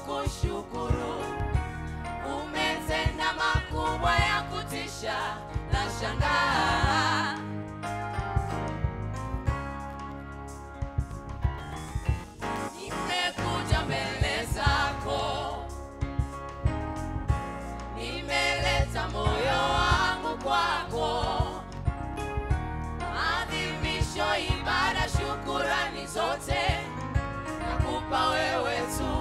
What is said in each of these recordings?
kukushukuru. Umetenda makubwa ya kutisha, nashangaa. Nimekuja mbele zako, nimeleta moyo wangu kwako. Maadhimisho, ibada, shukurani zote nakupa wewe tu.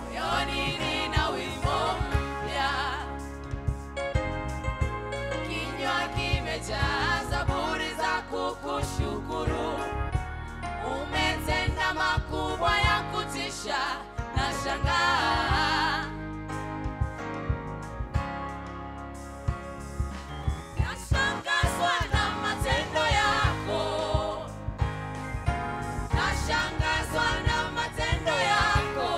Moyoni nina wimbo mpya, kinywa kimejaa zaburi za kukushukuru. Umetenda makubwa ya kutisha, nashangaa. Nashangazwa na matendo yako, nashangazwa na matendo yako.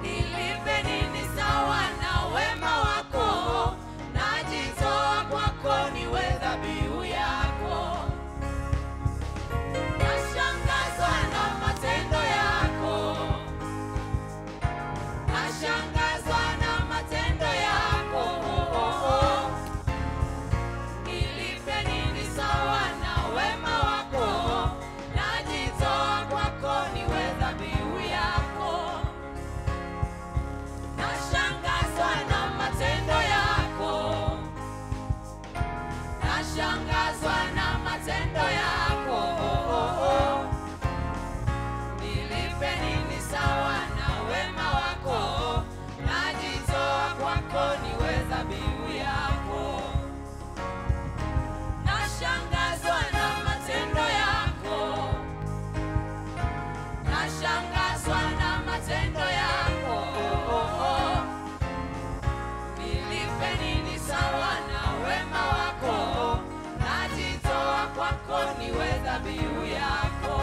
Nilipe nini sawa na wema wako? Najitoa kwako niwe dhabihu yako. Nashangazwa na matendo yako, nashangazwa na matendo yako. Nilipe nini sawa na wema wako? Najitoa kwako niwe dhabihu yako. Nashangazwa na matendo yako, nashangazwa na matendo yako. Nilipe nini sawa na wema wako? Najitoa kwako niwe dhabihu yako. Nashangazwa na matendo yako, nashangazwa na matendo yako. Nilipe nini sawa na wema wako? Najitoa kwako niwe dhabihu yako.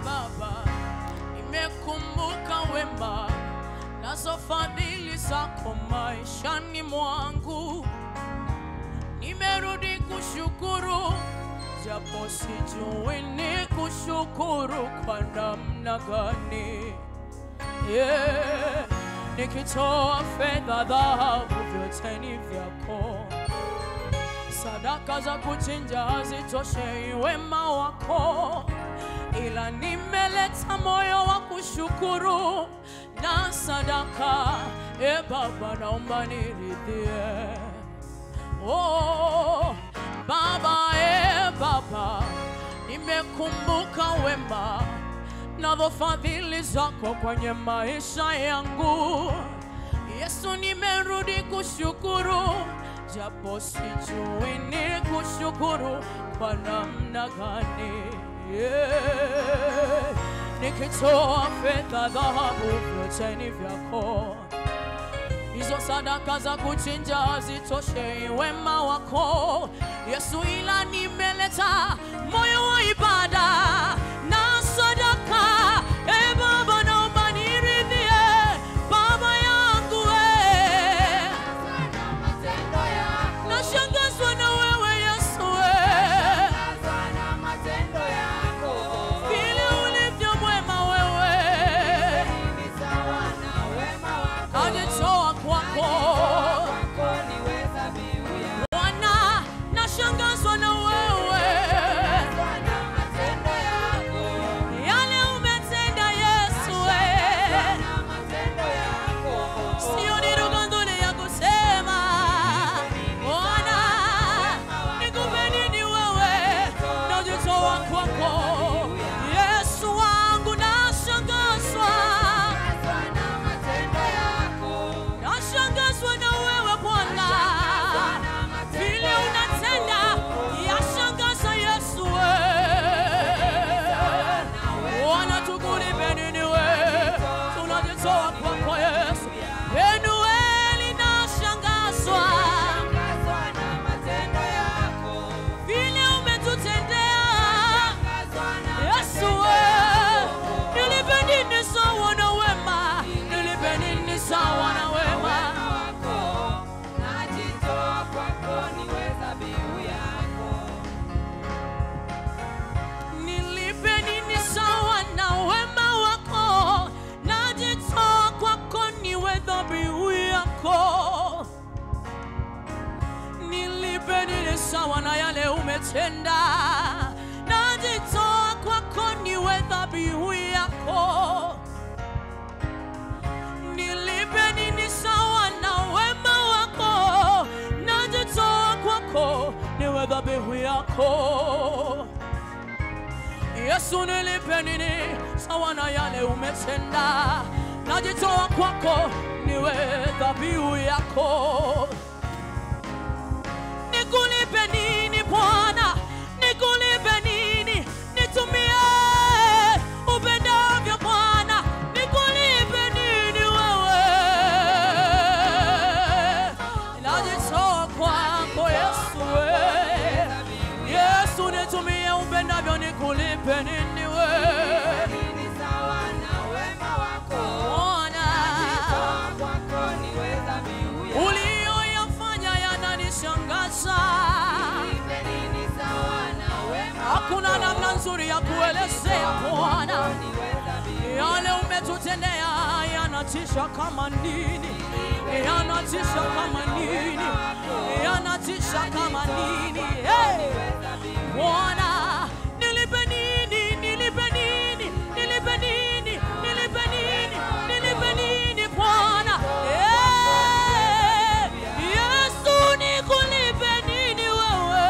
Baba, nimekumbuka wema nazo fadhili zako maishani mwangu. Nimerudi kushukuru, japo sijui ni kushukuru kwa namna gani. Nikitoa fedha, dhahabu, vyote ni vyako. Sadaka za kuchinja hazitoshei wema wako, ila nimeleta moyo wa kushukuru na sadaka. Baba, naomba niridhie. Oh Baba, Baba, nimekumbuka wema na fadhili zako kwenye maisha yangu. Yesu, nimerudi kushukuru, japo sijui ni kushukuru kwa namna gani. Nikitoa fedha, dhahabu, vyote ni vyako. Hizo sadaka za kuchinja hazitoshei wema wako Yesu, ila nimeleta moyo wa ibada na sadaka. Baba, naomba niridhie. Baba yangu, nashangazwa na wewe Yesu, vile ulivyo mwema wewe. Najitoa kwako Bwana, nashangazwa na wewe. umetenda. Najitoa kwako niwe dhabihu yako. Nilipe nini sawa na wema wako. Najitoa kwako niwe dhabihu yako. Yesu, nilipe nini sawa na yale umetenda. Najitoa kwako niwe dhabihu yako. Nikulipe nini Bwana? Nikulipe nini? Nitumie upendavyo Bwana. Nikulipe nini wewe? Najitoa kwako Yesu. Yesu, nitumie upendavyo. Nikulipe nini wewe? Hakuna namna nzuri ya kuelezea Bwana. Yale umetutendea yanatisha kama nini. Yanatisha kama nini. Yanatisha kama nini. Hey! Bwana, nilipe nini? Nilipe nini? Nilipe nini? Nilipe nini? Nilipe nini Bwana? Hey! Yesu, nikulipe nini wewe?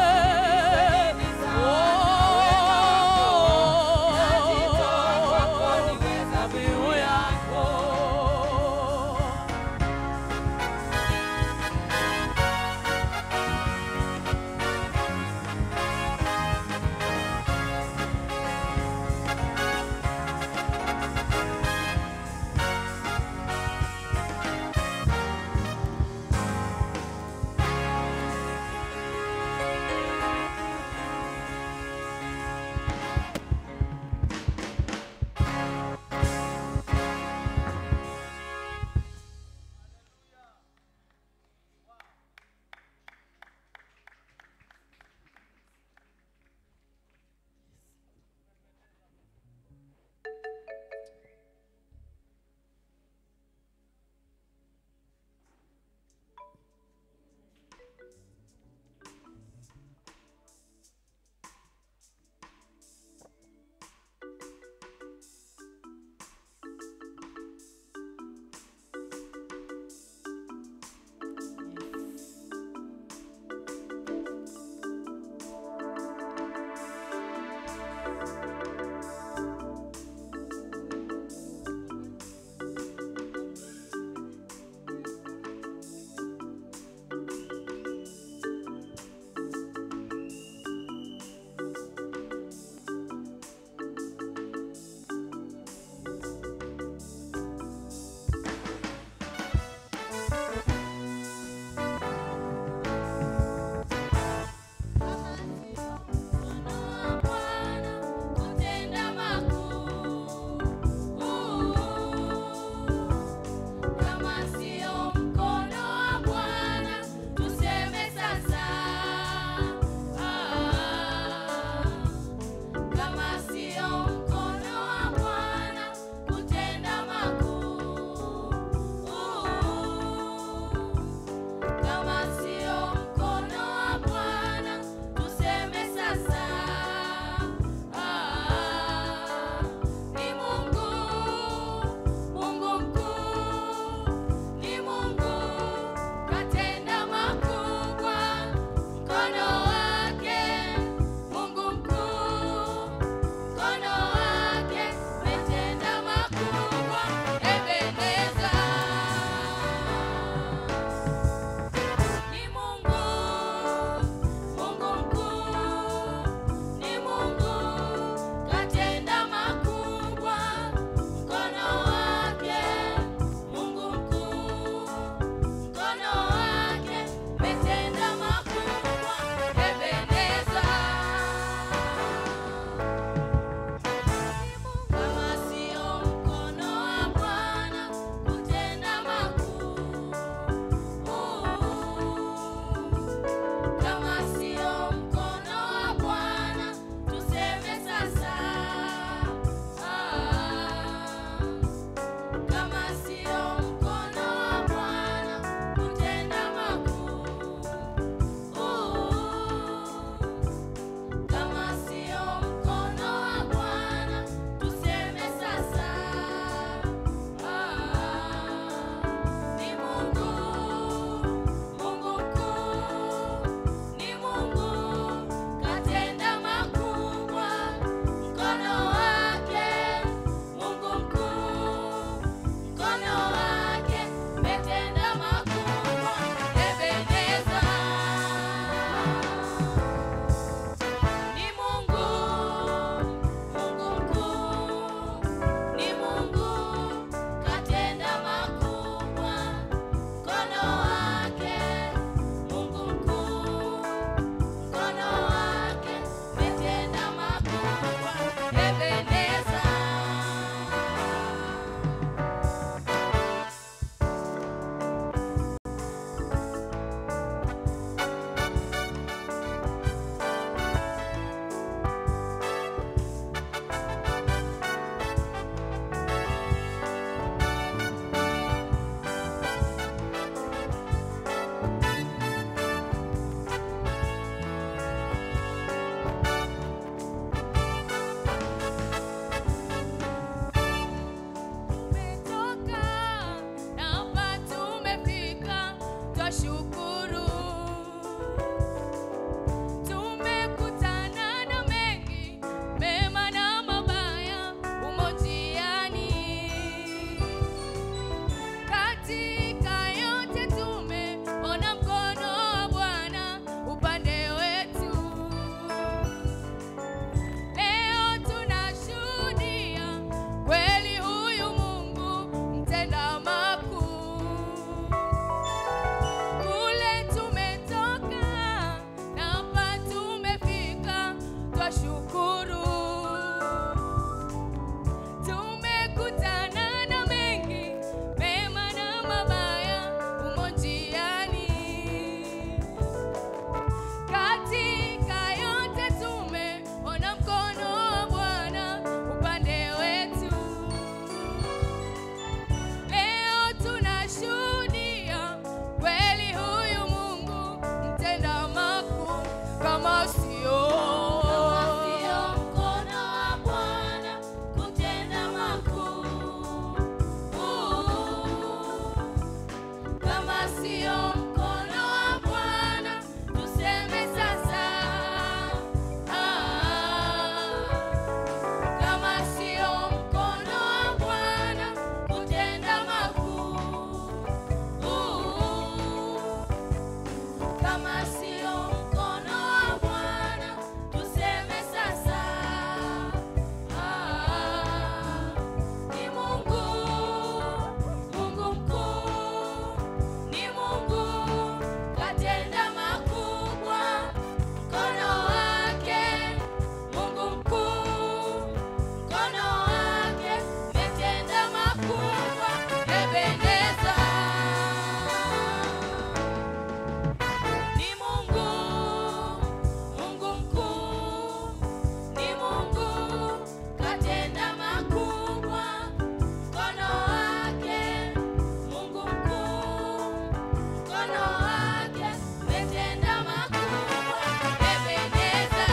twashukuru. Tumekutana na mengi, mema na mabaya, umojiani. Katika yote tumeona mkono wa Bwana upande wetu. Leo tunashuhudia kweli huyu Mungu mtenda makuu. Kule tumetoka na hapa tumefika, twashukuru. Tumekutana na mengi, mema na mabaya, umojiani. Katika yote tumeona mkono wa Bwana upande wetu. Leo tunashuhudia kweli huyu Mungu mtenda makuu. Kama sio mkono wa Bwana kutenda makuu, kama sio mkono wa Bwana tuseme sasa, kama sio mkono wa Bwana kutenda makuu, kama sio mkono wa Bwana tuseme sasa, ni Mungu, Mungu mkuu, ni Mungu katenda makubwa, mkono wake Mungu mkuu, mkono wake metenda makubwa, Ebeneza. Ni Mungu, Mungu mkuu, ni Mungu katenda makubwa, mkono wake Mungu mkuu, mkono wake metenda makubwa, Ebeneza.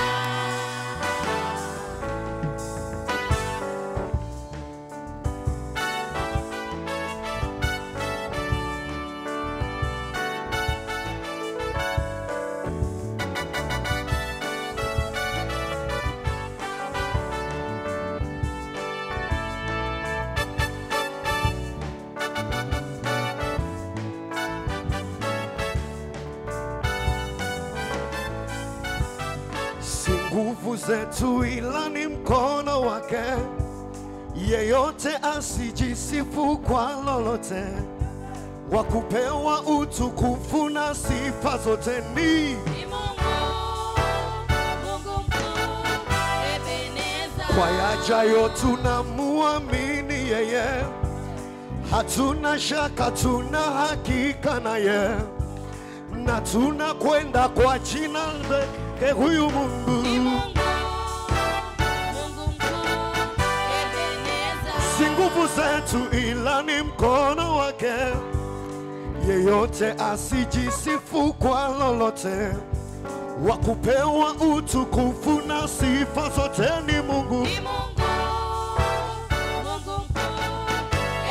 Si nguvu zetu ila ni mkono wake. Yeyote asijisifu kwa lolote, wa kupewa utukufu na sifa zote ni Ni Mungu, Mungu mkuu, Ebeneza. kwa yajayo tunamuamini yeye, hatuna shaka, tuna hakika naye, na tunakwenda kwa jina lake huyu Mungu. Ni Mungu, Mungu mkuu, Ebeneza. Si nguvu zetu ila ni mkono wake. Yeyote asijisifu kwa lolote, wa kupewa utukufu na sifa zote ni Mungu. Ni Mungu, Mungu mkuu,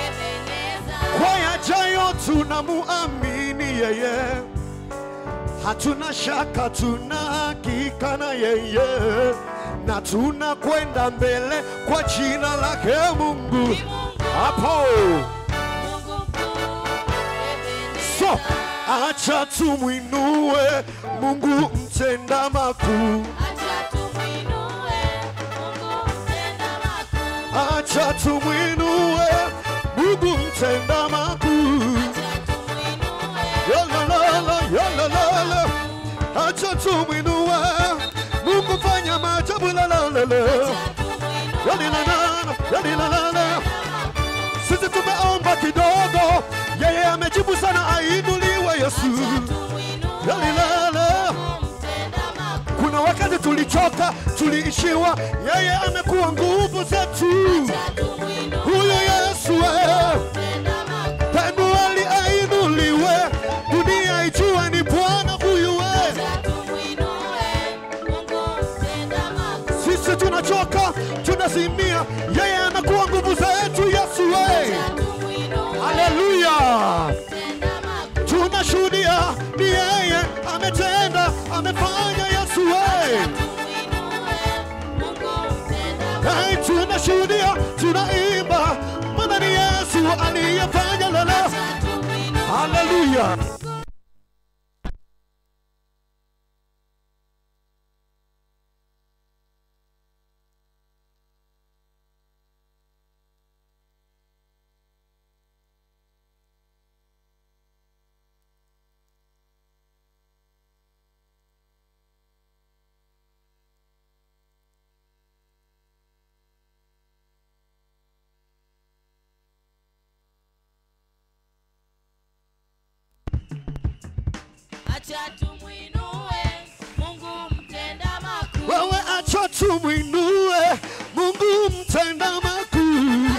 Ebeneza. Kwa yajayo tunamuamini yeye, hatuna shaka, tuna hakika na yeye, na tunakwenda mbele kwa jina lake Mungu. Ni Mungu, Hapo Mungu mkuu, Ebeneza. so acha tumwinue Mungu mtenda makuu, Acha tumwinue Mungu mtenda makuu. acha tumwinue Mungu mtenda makuu. Acha tumwinue Yalalala, yalalala, acha tumwinue Mungu fanya maajabu, lalalala, yalalala, yalalala. Sisi tumeomba kidogo, yeye amejibu sana, ainuliwe Yesu. Yalalala. Kuna wakati tulichoka, tuliishiwa, yeye amekuwa nguvu zetu. Huyo Yesu Penueli ainuliwe, dunia ijue ni Bwana huyu. Sisi tunachoka, tunazimia, yeye anakuwa nguvu zetu. Yesu Haleluya. Tunashuhudia anafanya Yesu wewe. Hey, tunashuhudia, tunaimba, maana ni Yesu aliyefanya lolote. Hallelujah. Wewe acha tumuinue Mungu mtenda makuu.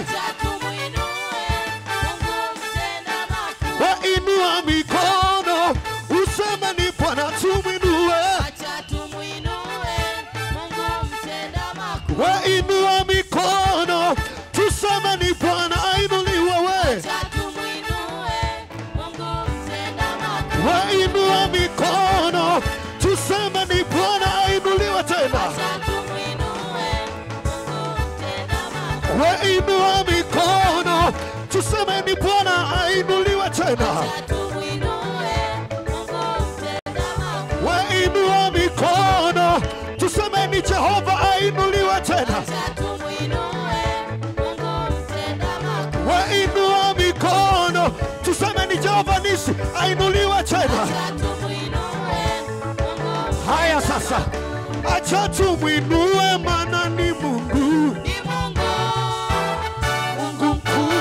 Wewe inua mikono useme ni Bwana tumuinue. Wewe inua mikono tuseme ni Bwana ainuliwe wewe. Wewe inua mikono tuseme ni Bwana ainuliwe tena. Wewe inua mikono tuseme ni Bwana ainuliwe tena. Wewe inua mikono tuseme ni Jehova ainuliwe tena. Wewe inua mikono tuseme ni Jehova Nisi ainuliwe tena. Haya sasa, acha tumuinue maana ni Mungu. Mungu mkuu,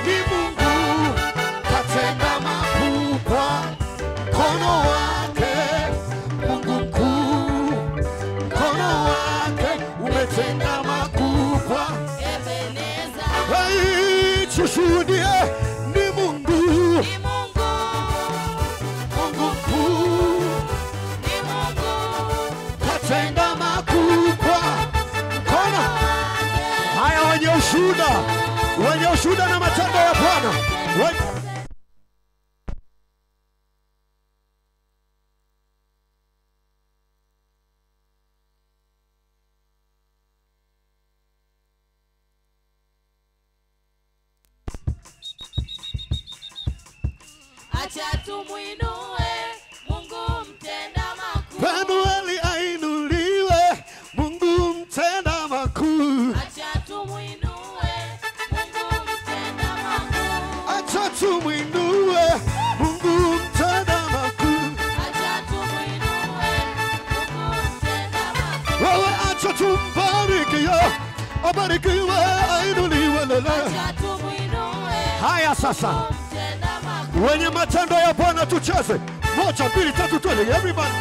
ni Mungu katenda makubwa, mkono wake. Mungu mkuu, mkono wake umetenda makubwa. Hey, tushuhudie ni Mungu. Mungu mkuu katenda makubwa, mkono. Haya, wenye ushuhuda na matendo ya Bwana. Acha tumuinue Mungu mtenda makuu. Fanueli ainuliwe Mungu mtenda makuu. Acha tumuinue Mungu mtenda makuu. Acha tumuinue Mungu mtenda makuu. Acha tumuinue Mungu mtenda makuu. Wewe acha tumbariki yo, abarikiwe ainuliwe lele. Acha tumuinue. Haya sasa, Mtenda makuu. wenye matendo ya Bwana tucheze. 1, 2, 3, twende everybody.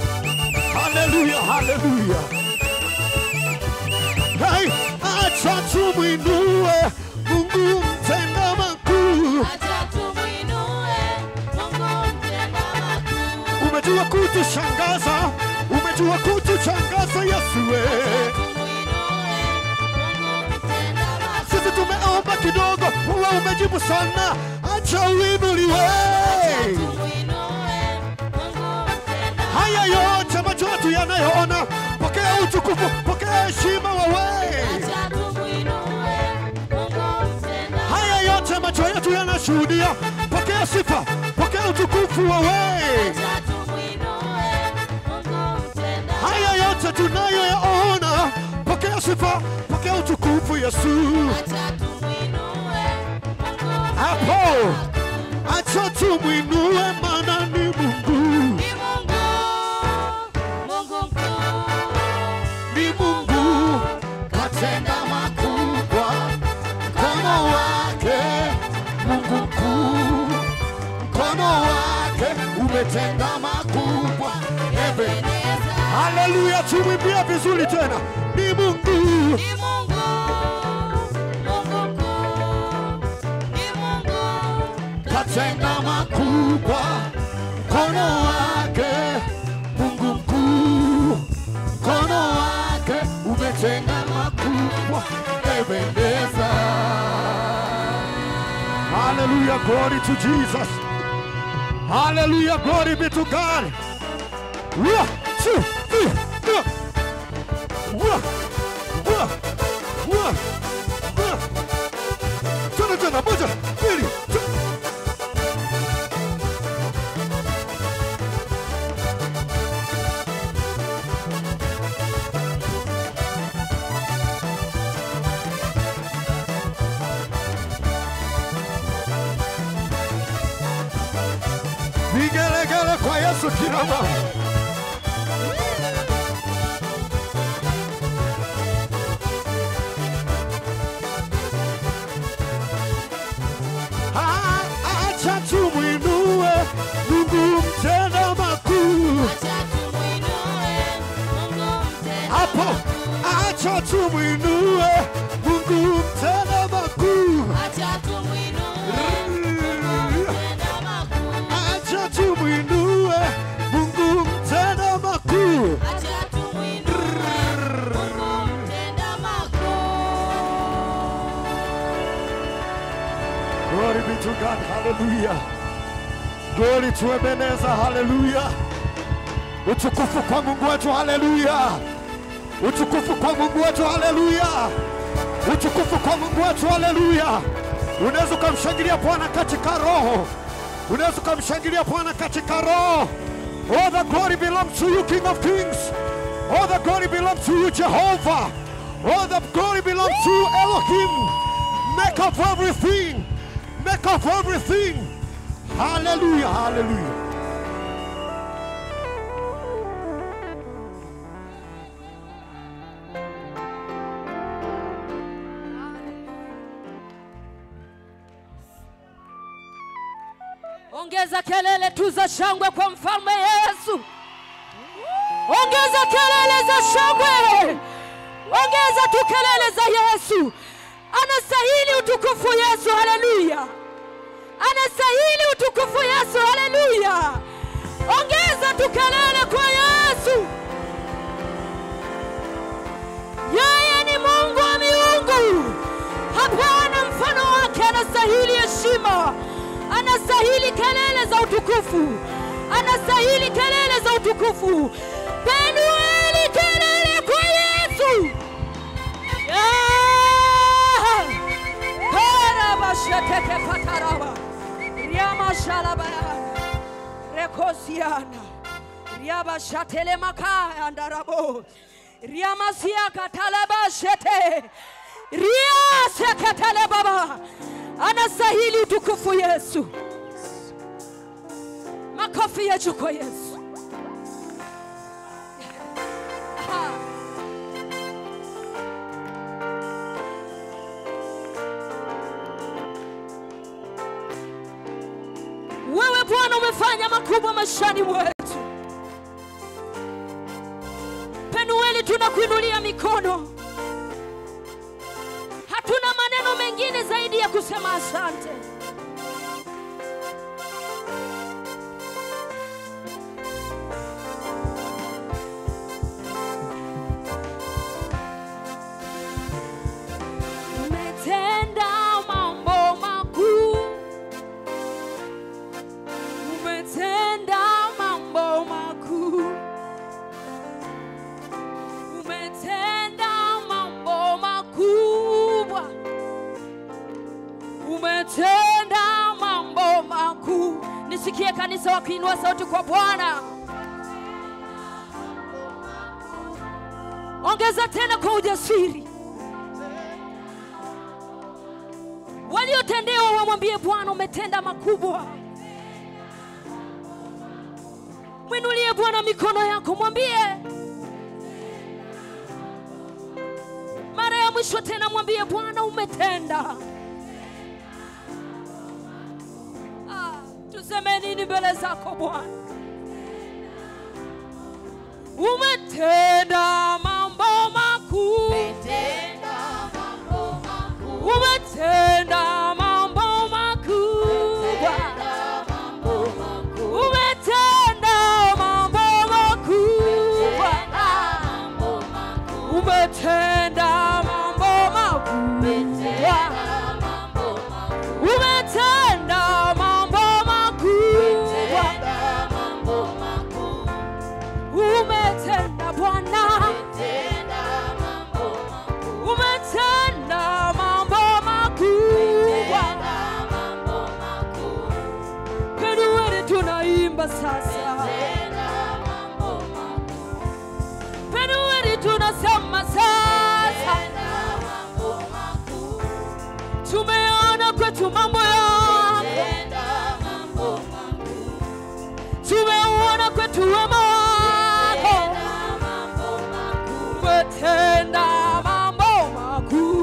Hallelujah, hallelujah. Hey, acha tumuinue Mungu mtenda makuu. Acha tumuinue Mungu mtenda makuu. Umejua kutushangaza, umejua kutuchangaza Yesu wewe. Tumuinue Mungu mtenda makuu. Sisi tumeomba kidogo, wewe umejibu sana. Acha uinuliwe. Haya yote macho yetu yanayoona, pokea utukufu, pokea heshima wewe. Haya yote macho yetu yanashuhudia, pokea sifa, pokea utukufu wewe. Haya yote tunayoyaona, pokea sifa, pokea utukufu Yesu. Hapo acha tumuinue maana ni Mungu. Ni Mungu katenda makubwa, mkono wake. Mungu mkuu, mkono wake umetenda makubwa. Ebeneza Haleluya, tumwimbie vizuri tena. Ni Mungu. Ni Mungu. Mungu mkuu. Ni Mungu. Katenda makubwa. Mkono wake. Mungu mkuu. Mkono wake umetenda makubwa. Ebeneza. Hallelujah, glory to Jesus. Hallelujah, glory be to God. 1, 2, 3, 4. Tena moja, mbili, vigelegele kwa Yesu kila mara. Acha tumwinue Mungu mtenda makuu. Acha tumwinue Mungu mtenda Hapo, acha tumwinue Mungu mtenda makuu. Acha tumwinue Mungu mtenda makuu. Acha tumwinue Mungu mtenda makuu. Acha tumwinue Mungu mtenda makuu. Glory be to God, hallelujah. Glory to Ebeneza, hallelujah. Utukufu kwa Mungu wetu, hallelujah. Utukufu kwa Mungu wetu, hallelujah. Utukufu kwa Mungu wetu, hallelujah. Unaweza kumshangilia Bwana katika roho. Unaweza kumshangilia Bwana katika roho. All the glory belongs to you, King of Kings. All the glory belongs to you, Jehovah. All the glory belongs to you, Elohim. Make of everything. Make of everything. Hallelujah, hallelujah. Ongeza kelele tu za shangwe kwa mfalme Yesu. Ongeza kelele za shangwe. Ongeza tu kelele za Yesu. Anastahili utukufu Yesu, haleluya. Anastahili utukufu Yesu, haleluya. Ongeza tu kelele kwa Yesu. Yeye ni Mungu wa miungu. Hapana mfano wake, anastahili heshima. Anastahili kelele za utukufu. Anastahili kelele za utukufu. Penueli kelele kwa Yesu. Karabasheteke pataraba. Riamashalabaya. Rekosiana. Riabashatele makaya ndarabo. Riamasiaka talabashete. Riasekatele baba. Anastahili utukufu Yesu. Makofi yetu kwa Yesu. Wewe Bwana umefanya makubwa maishani mwetu. Penueli tunakuinulia mikono. Hatuna maneno mengine zaidi ya kusema asante. Umetenda mambo makuu. Umetenda mambo makuu. Umetenda mambo makubwa. Umetenda mambo makuu. Nisikie kanisa wakiinua sauti kwa Bwana. Ongeza tena kwa ujasiri. Waliotendewa wamwambie Bwana umetenda makubwa. Mwinulie Bwana mikono yako, mwambie. Mara ya mwisho tena mwambie Bwana umetenda. Tuseme nini mbele zako Bwana? Umetenda mambo makuu. Umetenda mambo makubwa. Umetenda mambo makubwa. Umetenda mambo makubwa. Umetenda mambo makubwa. Umetenda Bwana. Umetenda mambo makubwa. Penueli tunaimba sasa. Penueli tunasema sasa. Tumeona kwetu mambo yako. Tumeona kwetu wema wako. Umetenda mambo makuu.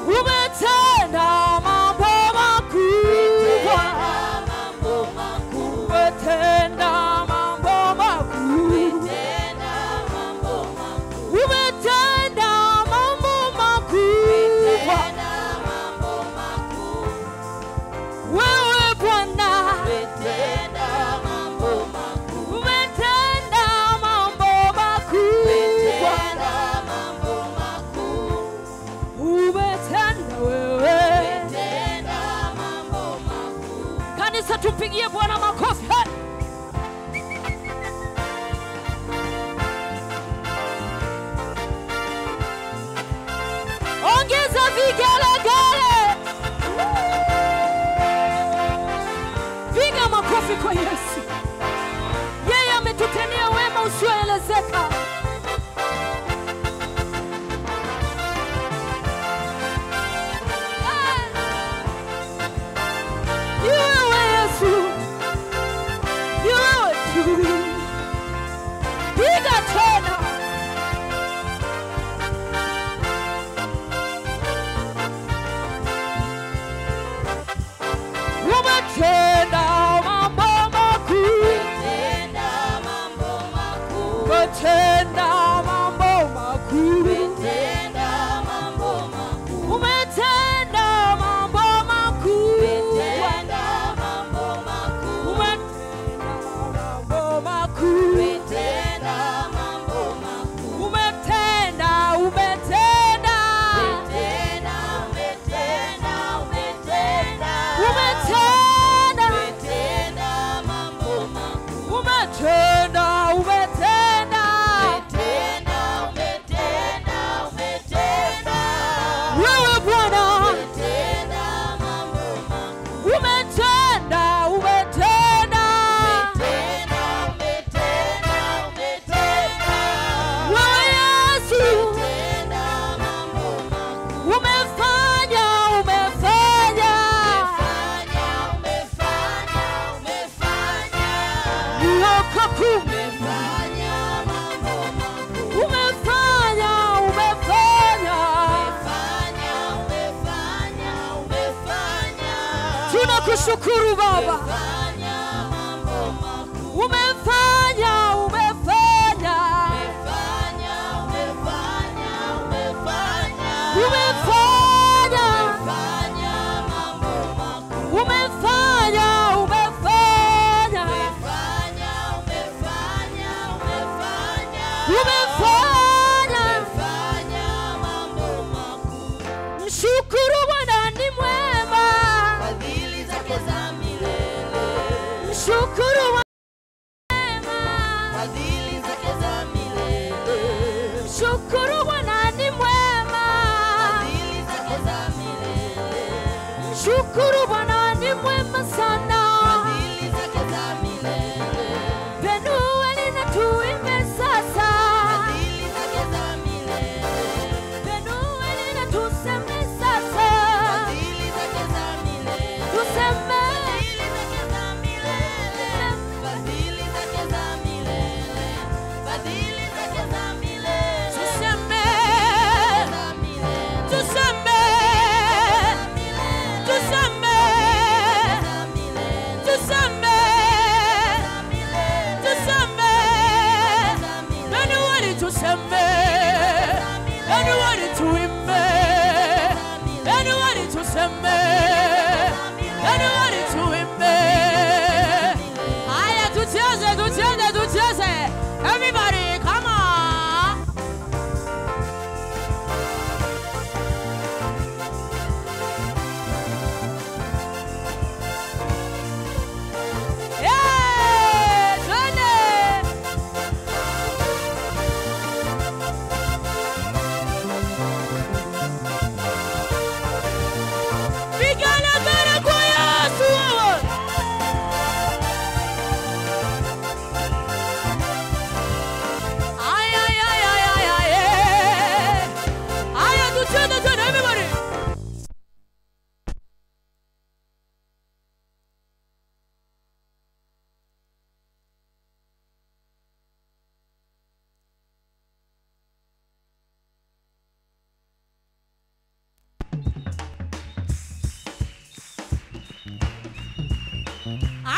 Umetenda mambo makubwa. Umetenda mambo makuu. Umetenda mambo makubwa. Wewe Bwana umetenda mambo makubwa. Umetenda wewe. Kanisa tupigie Bwana makofi. Ongeza vigelegele. Piga makofi kwa Yesu. Yeye ametutendea wema usioelezeka. Yewe Yesu. Yewe tu. Piga tena. Umetenda mambo makuu. Umetenda mambo makuu. Umetenda mambo makuu. Umetenda mambo makuu. Umetenda mambo makuu. Umetenda mambo makuu. Umetenda mambo makuu. Umetenda mambo makuu. Umetenda, umetenda. Umetenda, umetenda, umetenda. Umetenda. Umetenda mambo makuu. Umetenda, umetenda. Umetenda, umetenda, umetenda. Wewe Bwana umetenda mambo makuu. Umetenda, umetenda. Umetenda, umetenda, umetenda. Wewe Yesu umetenda mambo makuu. Umefanya, umefanya. Uokoku umefanya mambo makuu. Umefanya, umefanya. Tunakushukuru Baba. Umefanya, umefanya. Umefanya, umefanya. Mshukuru Bwana ni mwema. Fadhili zake za milele. Mshukuru Bwana ni mwema. Fadhili zake za milele. Mshukuru Bwana ni mwema. Fadhili zake za milele. Mshukuru Bwana ni mwema sana. Fadhili zake za milele. Penueli na tuimbe sasa. Fadhili zake za milele. Penueli na tuseme sasa. Fadhili zake za milele. Tuseme. Fadhili zake za milele.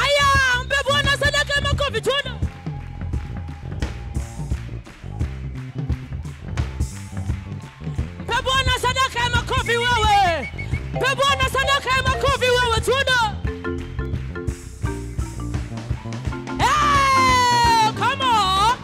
Aya, mpe Bwana sadaka ya makofi tuna. Mpe Bwana sadaka ya makofi wewe. Mpe Bwana sadaka ya makofi wewe tuna. Hey, come on.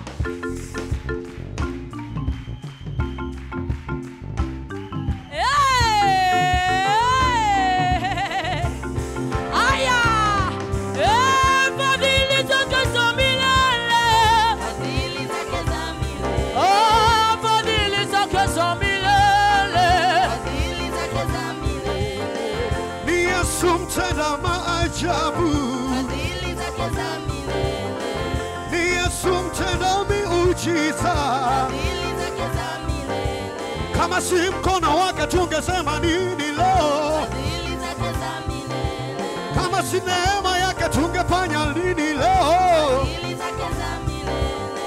Mtenda maajabu, Fadhili zake za milele. ni Yesu mtenda miujiza. Fadhili zake za milele. Kama si mkono wake tungesema nini leo? Fadhili zake za milele. Kama si neema yake tungefanya nini leo? Fadhili zake za milele.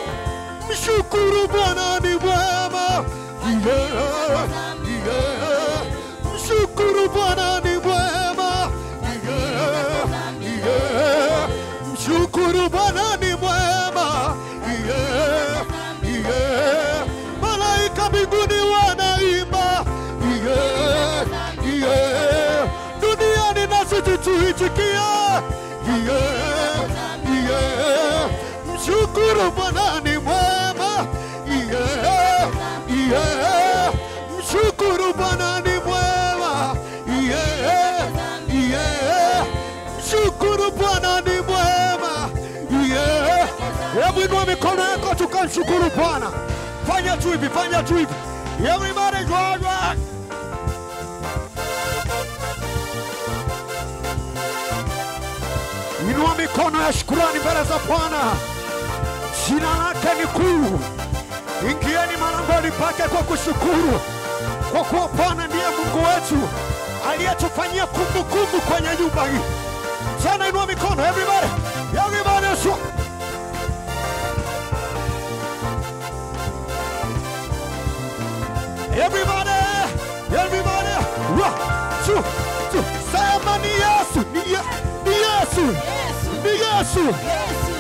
Mshukuru Bwana ni mwema. Yeah, yeah. Mshukuru Bwana ni mwema. Yeah. Mshukuru Bwana ni mwema. Yeah. Yeah. Malaika mbinguni wanaimba. Yeah. Yeah. Duniani nasi tuitikia. Yeah. Yeah. Mshukuru Bwana ni mwema. Yeah. Yeah. Mshukuru Bwana ni mwema. Yeah. Yeah. Mshukuru Bwana ni mwema. Yeah. Hebu inua mikono yako tukamshukuru Bwana. Fanya tu hivi, fanya tu hivi. Everybody go back. Inua mikono ya shukrani mbele za Bwana. Jina lake ni kuu. Ingieni malangoni pake kwa kushukuru, kwa kuwa Bwana ndiye Mungu wetu aliyetufanyia kumbukumbu kwenye nyumba hii. Sana inua mikono, everybody. Everybody shout. Everybody. Everybody. 1, 2, 3. Sema ni Yesu, ni Yesu. Ni Yesu. Ni Yesu.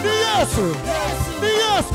Ni Yesu. Yesu.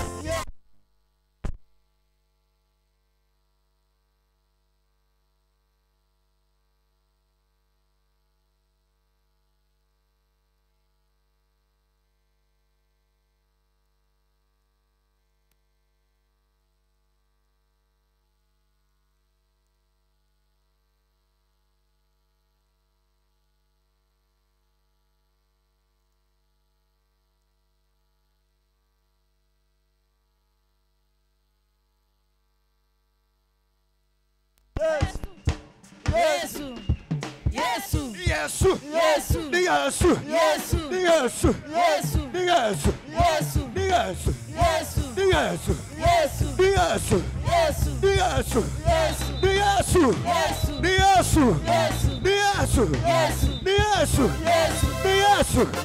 Yesu. Yesu. Yesu. Ni Yesu. Yesu. Ni Yesu. Yesu. Ni Yesu. Yesu. Ni Yesu. Yesu. Ni Yesu. Yesu. Ni Yesu. Yesu. Ni Yesu. Yesu. Ni Yesu. Yesu. Ni Yesu. Yesu. Ni Yesu. Yesu. Ni Yesu. Yesu. Ni Yesu. Yesu.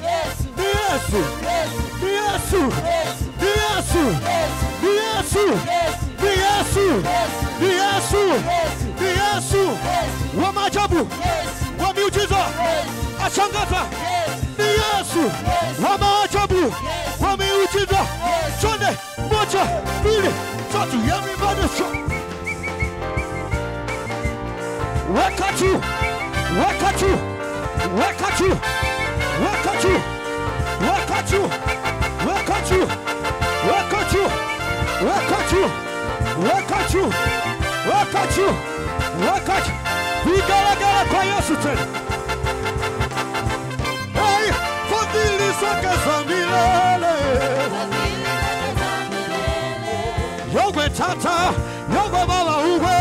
Ni Yesu. Yesu. Ni Yesu. Yesu. Ni Yesu. Ni Yesu. Ni Yesu. Ni Yesu. Ni Yesu. Wa maajabu, wa miujiza, ashangaza. Ni Yesu. Wa maajabu, wa miujiza. Twende, 1, 2, 3. Everybody shout. Weka juu, weka juu, weka juu, weka juu, weka juu, weka juu, weka juu, weka juu, weka juu, weka juu, weka juu. Vigelegele kwa Yesu tena. Hey, fadhili zake za milele. Yogwe tata, yogwe baba uwe.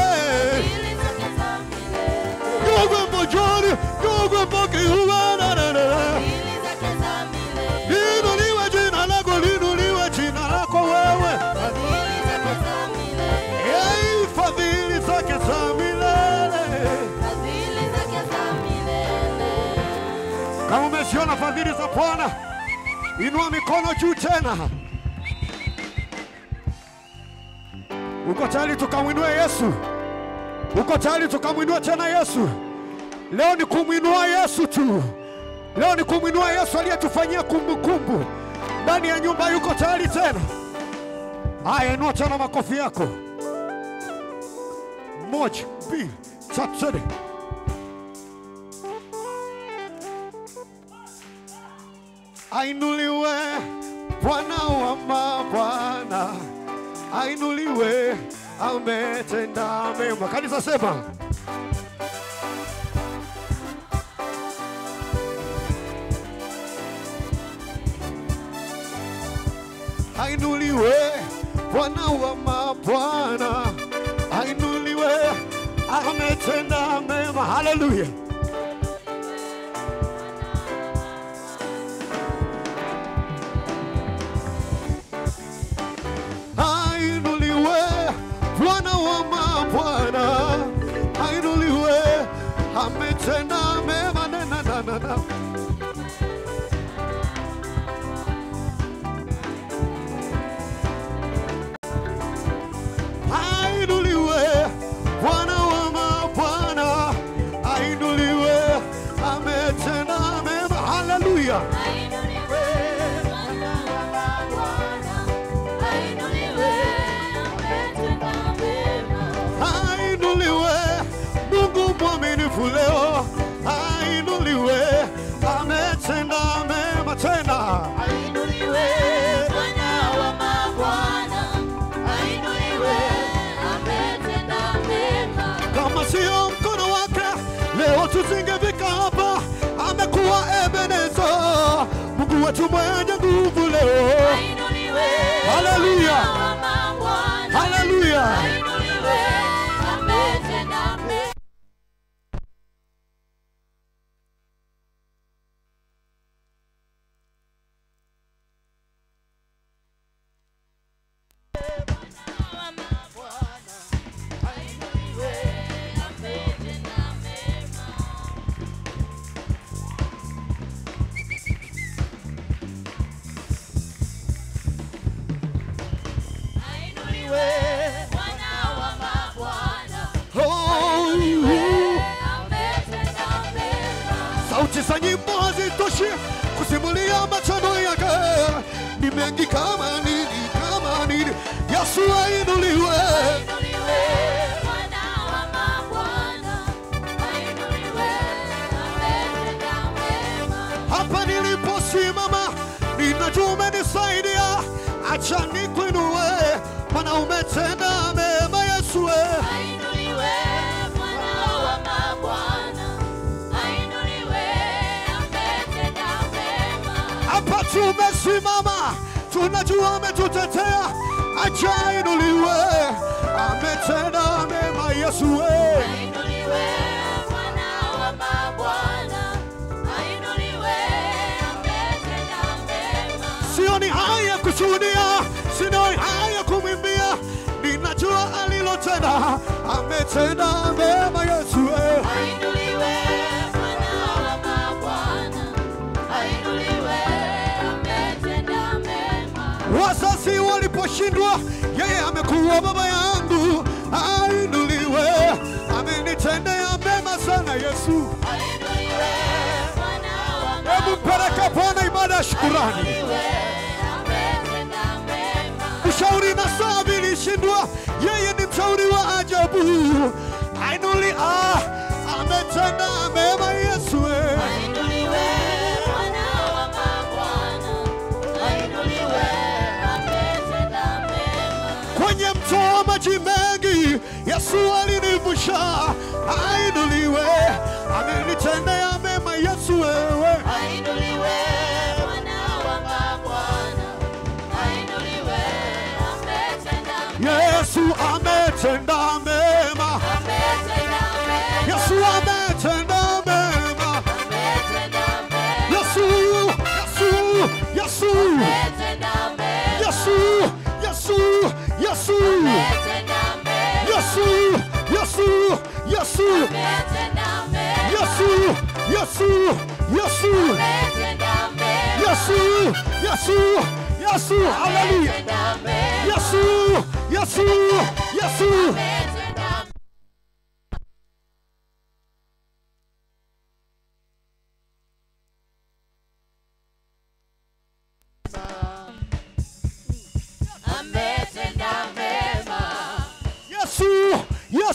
Yogwe mojori, yogwe mboki uwe na na na. Linuliwe jina lako, linuliwe jina lako wewe. Hey, fadhili zake za milele. Kama umesiona fadhili za Bwana, inua mikono juu tena. Uko tayari tukamwinue Yesu? Uko tayari tukamwinue tena Yesu? Leo ni kumwinua Yesu tu. Leo ni kumwinua Yesu aliyetufanyia kumbukumbu. Ndani ya nyumba yuko tayari tena. Haya, inua tena makofi yako. 1, 2, 3. Ainuliwe Bwana wa mabwana, ainuliwe, ametenda mema. Kanisa sema. Ainuliwe Bwana wa mabwana, ainuliwe, ametenda mema. Haleluya. Ainuliwe Bwana wa mabwana, ainuliwe, ametenda mema. Na. Ainuliwe Bwana wa mabwana, ainuliwe, ametenda mema. Haleluya. Ainuliwe Bwana wa mabwana, ainuliwe, ametenda mema. Ainuliwe Mungu mwaminifu leo, ainuliwe, ametenda mema tena. Ainuliwe Bwana wa mabwana, ainuliwe, ametenda mema. Kama sio mkono wake leo tusingefika hapa. Amekuwa Ebenezer, Mungu wetu mwenye nguvu leo. Ainuliwe Haleluya. Bwana wa mabwana, Haleluya. ainuliwe, ametenda mema. Sauti za nyimbo hazitoshi kusimulia matendo yake. Ni mengi kama nini, kama nini. Yesu ainuliwe. Ainuliwe Bwana wa mabwana, ainuliwe, ametenda mema. Hapa niliposimama ninajua umenisaidia. Acha nikuinue, maana umetenda mema Yesu. Ainuliwe Bwana wa mabwana, ainuliwe, ametenda mema. Hapa tumesimama tunajua umetutetea. Acha ainuliwe, ametenda mema Yesu. Ainuliwe Bwana wa mabwana, ainuliwe, ametenda mema. Sioni haya kushuhudia, sioni haya kumwimbia. Ninajua alilotenda, ametenda mema Yesu. Ainuliwe Bwana wa mabwana, ainuliwe, ametenda mema. Wazazi waliposhindwa, yeye amekuwa baba yangu. Ainuliwe, amenitendea mema sana Yesu. Ainuliwe Bwana wa mabwana, Hebu mpeleke Bwana ibada ya shukrani. ainuliwe, ametenda mema. Ushauri na saa vilishindwa, yeye ni mshauri wa ajabu. Ametenda mema Yesu. Ainuliwe Bwana wa mabwana, ainuliwe, ametenda mema. Kwenye mto wa maji mengi Yesu alinivusha. Ainuliwe, amenitendea mema Yesu. Ainuliwe Bwana wa mabwana, ainuliwe, ametenda mema. Yesu ametenda mema. Ametenda mema. Yesu ametenda mema. Ametenda mema. Yesu, Yesu, Yesu, Ametenda mema. Yesu, Yesu, Yesu, Ametenda mema. Yesu, Yesu, Yesu, Ametenda mema. Yesu, Yesu, Yesu, Ametenda mema. Yesu, Yesu, Yesu, haleluya. Ametenda mema. Yesu, Yesu, Yesu. Ametenda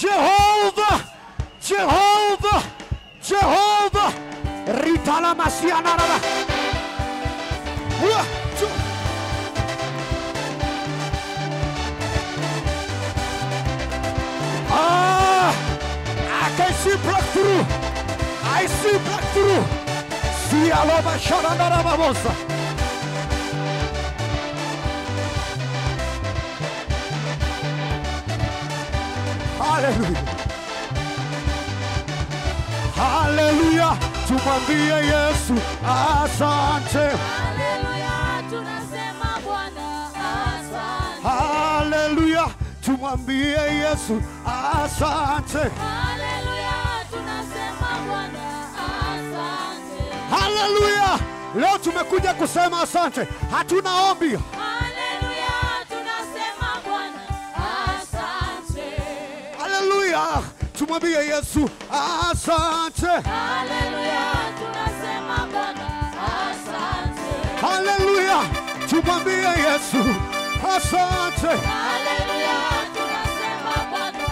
Jehovah, Jehovah, Jehovah. Ritala masiana raba. I can see breakthrough. I see breakthrough. See alova sharandara babosa. Hallelujah. Hallelujah. Tumwambie Yesu asante. Hallelujah, tunasema Bwana asante. Hallelujah. Tumwambie Yesu asante. Hallelujah, tunasema Bwana asante. Hallelujah. Leo tumekuja kusema asante. Hatuna ombi. Hallelujah, tunasema Bwana asante. Hallelujah. Tumwambie Yesu asante. Hallelujah, tunasema Bwana asante. Hallelujah. Tumwambie Yesu asante. Hallelujah, tunasema Bwana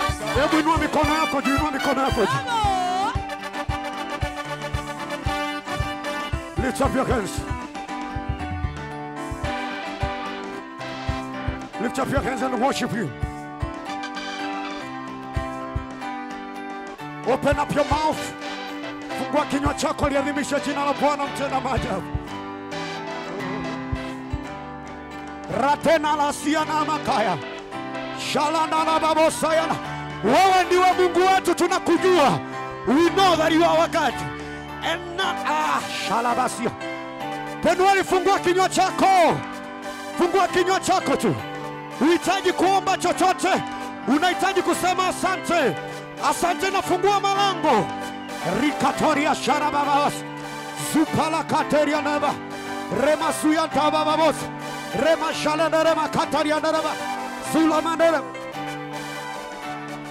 asante. Hebu inua mikono yako juu, inua mikono yako juu. Lift up your hands. Lift up your hands and worship you. Open up your mouth. Fungua kinywa chako, liadhimisha jina la Bwana mtenda maajabu. Ratena la siana makaya. Shalana la babosayana. Wewe ndiwe Mungu wetu, tunakujua. We know that you are our God. And not shalabasia. Penueli, fungua kinywa chako. Fungua kinywa chako tu. Unahitaji kuomba chochote. Unahitaji kusema asante. Asante na fungua malango. Rikatoria sharababas. Zupala kateria neba. Rema suyanta bababos. Rema shalana rema kataria neba. Zula mandera.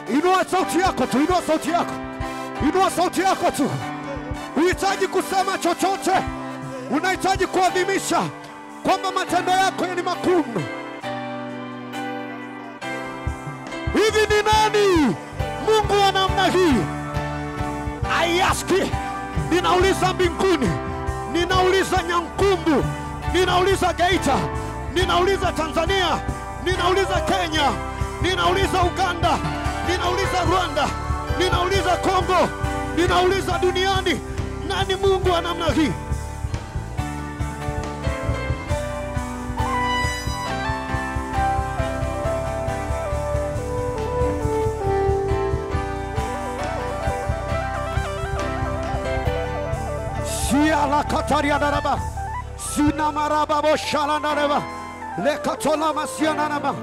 Inua sauti yako tu, inua sauti yako. Inua sauti yako tu. Unahitaji kusema chochote. Unahitaji kuadhimisha kwamba matendo yako ni makuu. Hivi ni nani Mungu wa namna hii? I ask you. Ninauliza mbinguni, ninauliza Nyankumbu, ninauliza Geita, ninauliza Tanzania, ninauliza Kenya, ninauliza Uganda, ninauliza Rwanda, ninauliza Kongo, ninauliza duniani, nani Mungu wa namna hii? La kataria daraba sina maraba boshala daraba le katola masiana daraba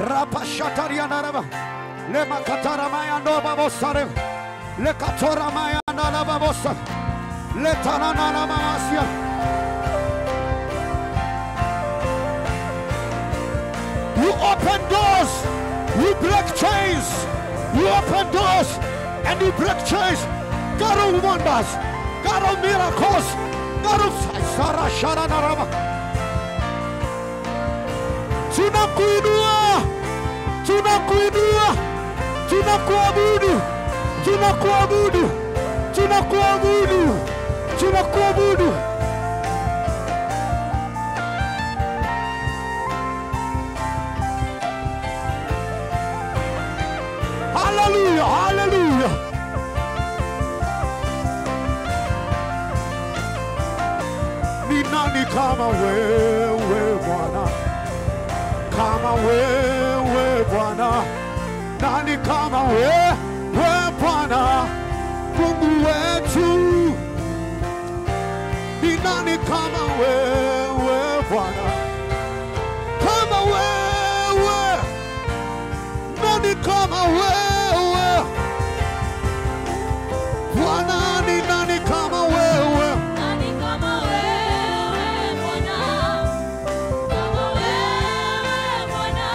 rapa shataria daraba le makatara maya ndoba bosare le katora maya daraba bosa le tarana na masia. You open doors, you break chains. You open doors and you break chains. God of wonders, God of miracles, God of Sara Shara Narama. Tunakuinua, tunakuinua, tunakuabudu, tunakuabudu, tunakuabudu, tunakuabudu. Hallelujah, hallelujah. Ni nani kama wewe Bwana? Kama wewe Bwana? Nani kama wewe Bwana? Mungu wetu. Ni nani kama wewe Bwana? Kama wewe. Nani kama wewe Bwana? Ni nani kama wewe? Nani kama wewe Bwana? Kama wewe Bwana?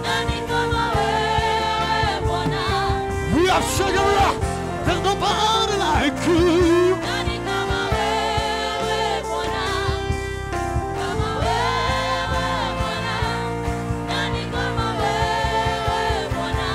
Nani kama wewe Bwana? We are singing, there's nobody like you. Nani kama wewe Bwana? Kama wewe Bwana? Nani kama wewe Bwana?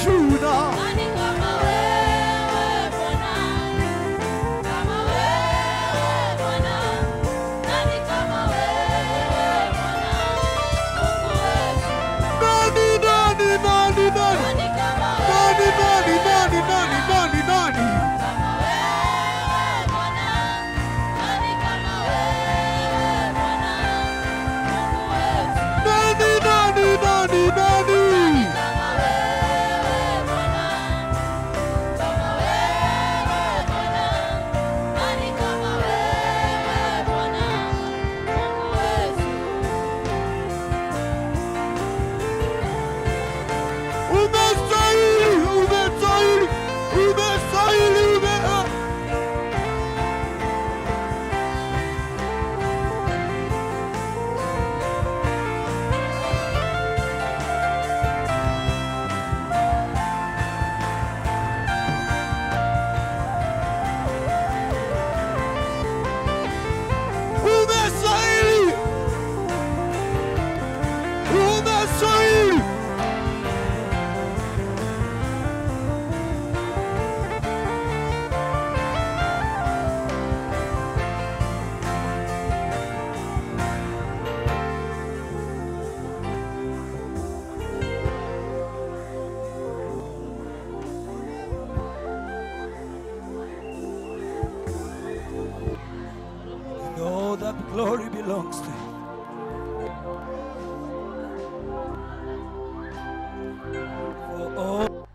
Juda. Nani kama wewe Bwana? Kama wewe Bwana. Nani kama wewe Bwana? Mungu wetu. Nani, nani, nani, nani? Nani kama Nani, wewe? nani, nani, nani, nani, nani? Kama wewe Bwana. Nani kama wewe Bwana? Mungu wetu. Nani, nani, nani, nani? Kama wewe Bwana. Kama wewe Bwana. Nani kama wewe Bwana? Mungu wetu. Umestahili, umestahili, umestahili, umestahili, umestahili. And all that glory belongs to you. For all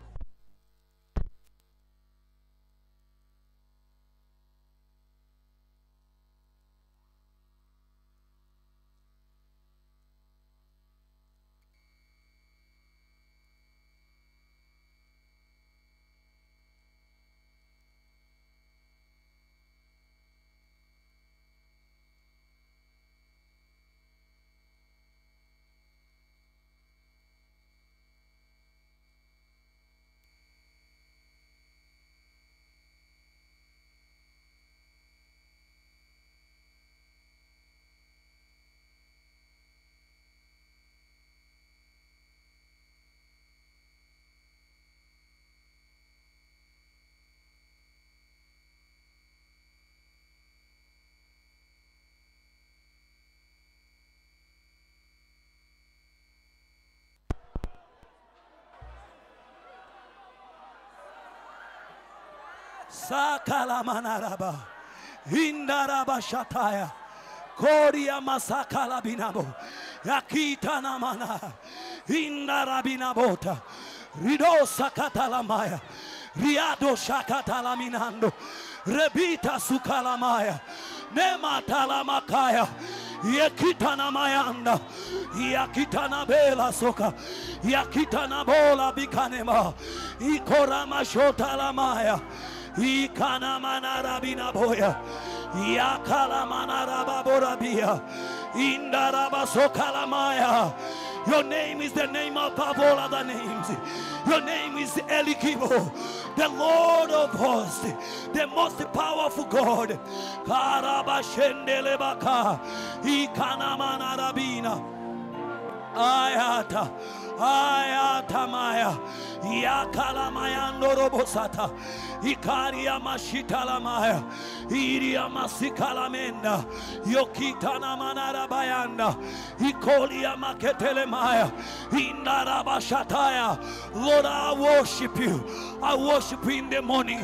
Sakala manaraba, indaraba shataya, koria masakala binabo, yakita namana, indarabinabota, ridosa katalamaya, riado shakatalaminando, rebita sukalamaya, nema talamakaya, yakitana mayanda, yakitana bela soka, yakitana bola bikanema, ikorama shotalamaya. Ikana manarabina boya, yakala manarababorabia, indaraba sokalamaya. Your name is the name above all other names. Your name is Elikibo, the Lord of hosts, the most powerful God. Karabashendelebaka, ikana manarabina, ayata, ayata maya, yakala mayando robosata. Ikaria mashitala maya, iria masikala menda, yokitana manara bayanda, ikolia maketele maya, indaraba shataya. Lord, I worship you. I worship you in the morning.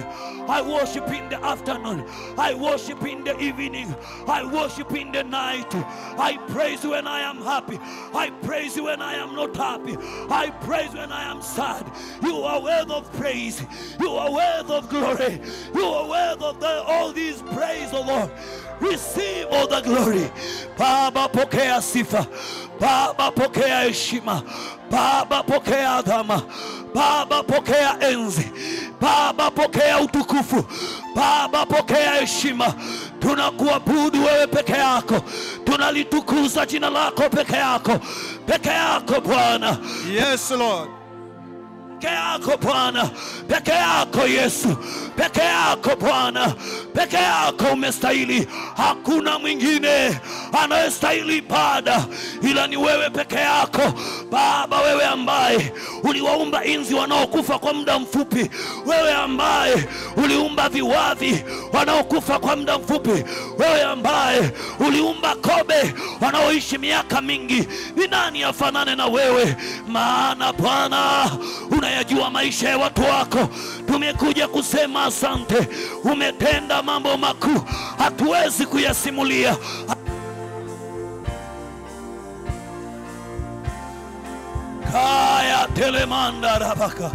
I worship you in the afternoon. I worship you in the evening. I worship you in the night. I praise you when I am happy. I praise you when I am not happy. I praise you when I am sad. You are worthy of praise. You are worthy of glory. You are worthy of all these praise, O Lord. Receive all the glory. Baba pokea sifa. Baba pokea heshima. Baba pokea adhama. Baba pokea enzi. Baba pokea utukufu. Baba pokea heshima. Tunakuabudu wewe peke yako. Tunalitukuza jina lako peke yako. Peke yako Bwana. Yes, Lord. Peke yako Bwana, peke yako Yesu, peke yako Bwana, peke yako umestahili. Hakuna mwingine anayestahili ibada ila ni wewe peke yako. Baba, wewe ambaye uliwaumba inzi wanaokufa kwa muda mfupi, wewe ambaye uliumba viwavi wanaokufa kwa muda mfupi, wewe ambaye uliumba kobe wanaoishi miaka mingi, ni nani afanane na wewe? Maana Bwana unayajua maisha ya watu wako. Tumekuja kusema asante. Umetenda mambo makuu, hatuwezi kuyasimulia. Kaya telemanda rabaka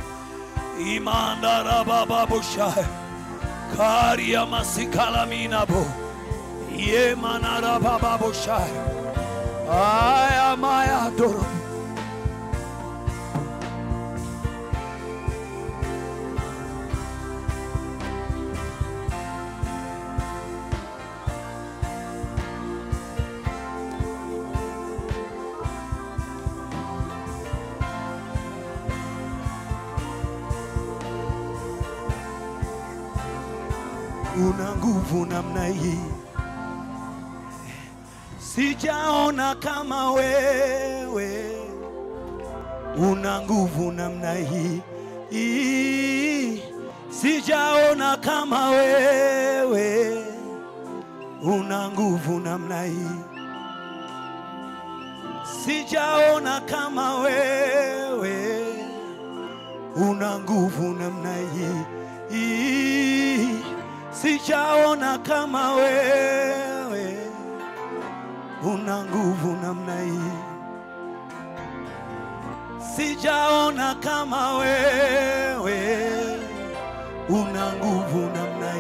imanda rababa bushai karia masikala minabo yemana rababa bushai aya maya doro. Una nguvu namna hii, sijaona kama wewe. Una nguvu namna hii, sijaona kama wewe. Una nguvu namna hii, sijaona kama wewe. Una nguvu namna hii, sijaona kama wewe. Una nguvu namna hii, sijaona kama wewe. Una nguvu namna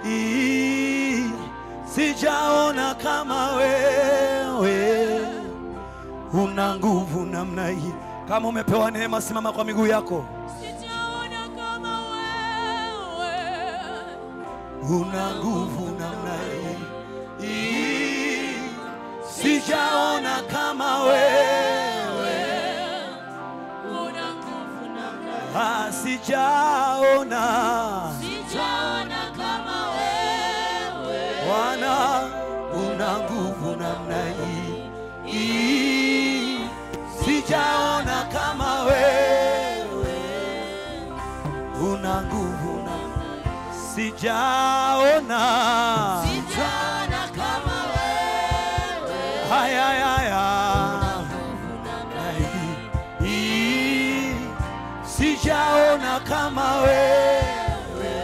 hii, sijaona kama wewe. Una nguvu namna hii. Kama umepewa neema, simama kwa miguu yako. Una nguvu namna hii, sijaona kama wewe. Una nguvu namna hii, sijaona kama wewe. Bwana, una nguvu namna hii, sijaona kama wewe. Una nguvu namna hii, sijaona kama wewe. haya sijaona kama wewe.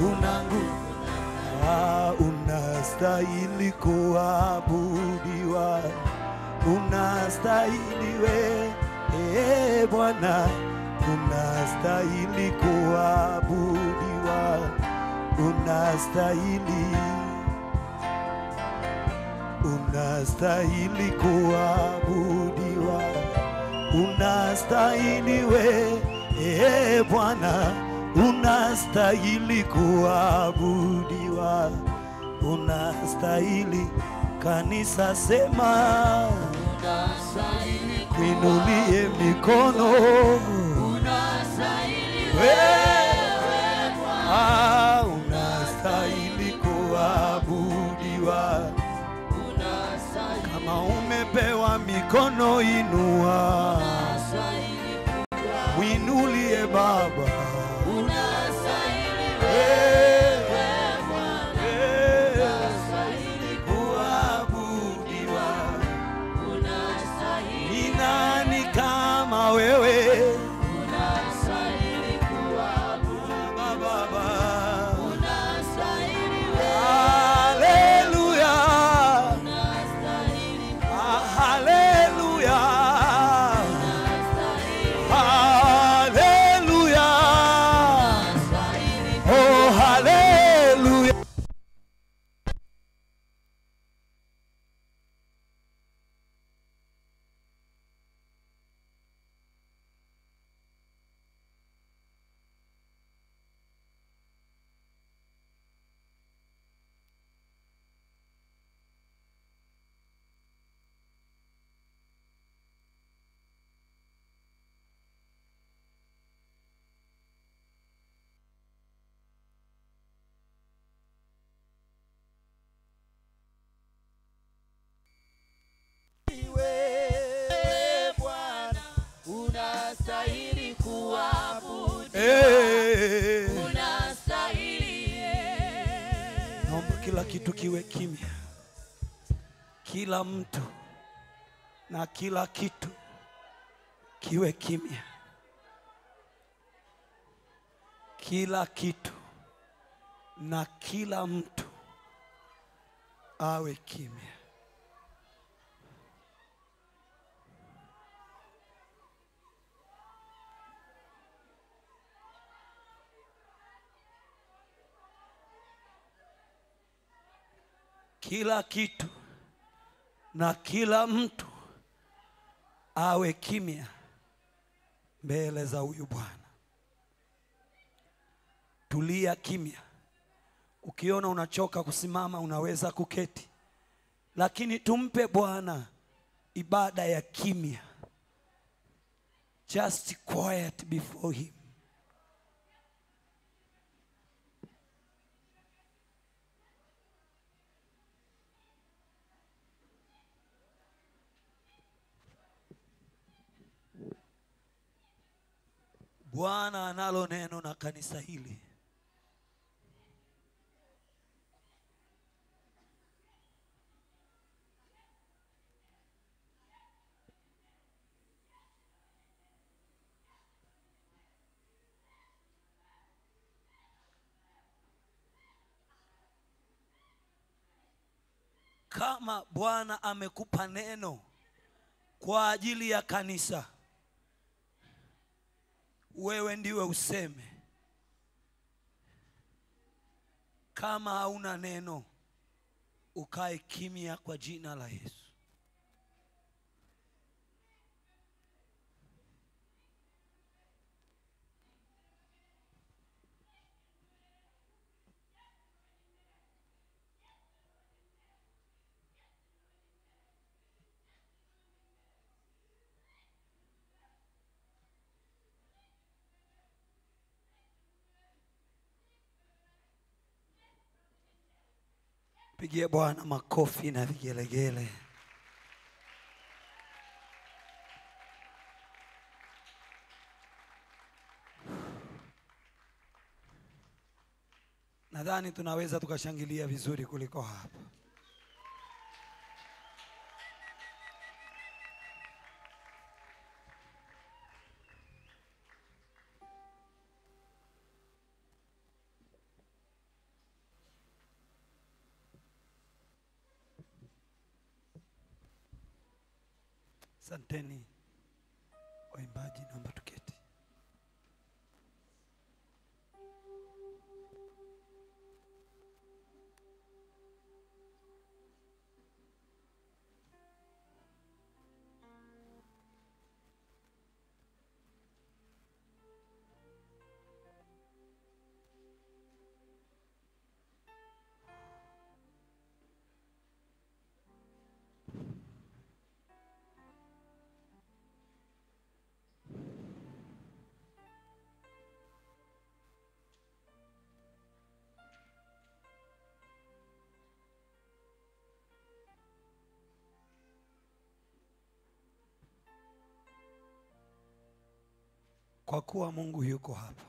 Una nguvu, unastahili kuabudiwa, unastahili wewe Bwana, unastahili kuabudiwa, unastahili kuabudiwa, unastahili wewe Bwana, unastahili kuabudiwa, unastahili. Kanisa sema Unastahili kuinulie mikono, unastahili wewe Bwana, unastahili kuabudiwa. Kama umepewa mikono, inua, muinulie Baba. unastahili wewe Bwana, unastahili kuabudiwa. unastahili. Ni nani kama wewe? Unastahili kuabudiwa Baba, unastahili wewe. haleluya, Unastahili haleluya, haleluya, oh haleluya. unastahili kuabudiwa. Unastahili. Naomba kila kitu kiwe kimya, kila mtu na kila kitu kiwe kimya, kila kitu na kila mtu awe kimya. Kila kitu na kila mtu awe kimya mbele za huyu Bwana. Tulia kimya. Ukiona unachoka kusimama unaweza kuketi, lakini tumpe Bwana ibada ya kimya. Just quiet before him. Bwana analo neno na kanisa hili. Kama Bwana amekupa neno kwa ajili ya kanisa, wewe ndiwe useme. Kama hauna neno, ukae kimya kwa jina la Yesu. Pigie Bwana makofi na vigelegele. Nadhani tunaweza tukashangilia vizuri kuliko hapa. Asanteni waimbaji, naomba tuketi. Kwa kuwa Mungu yuko hapa,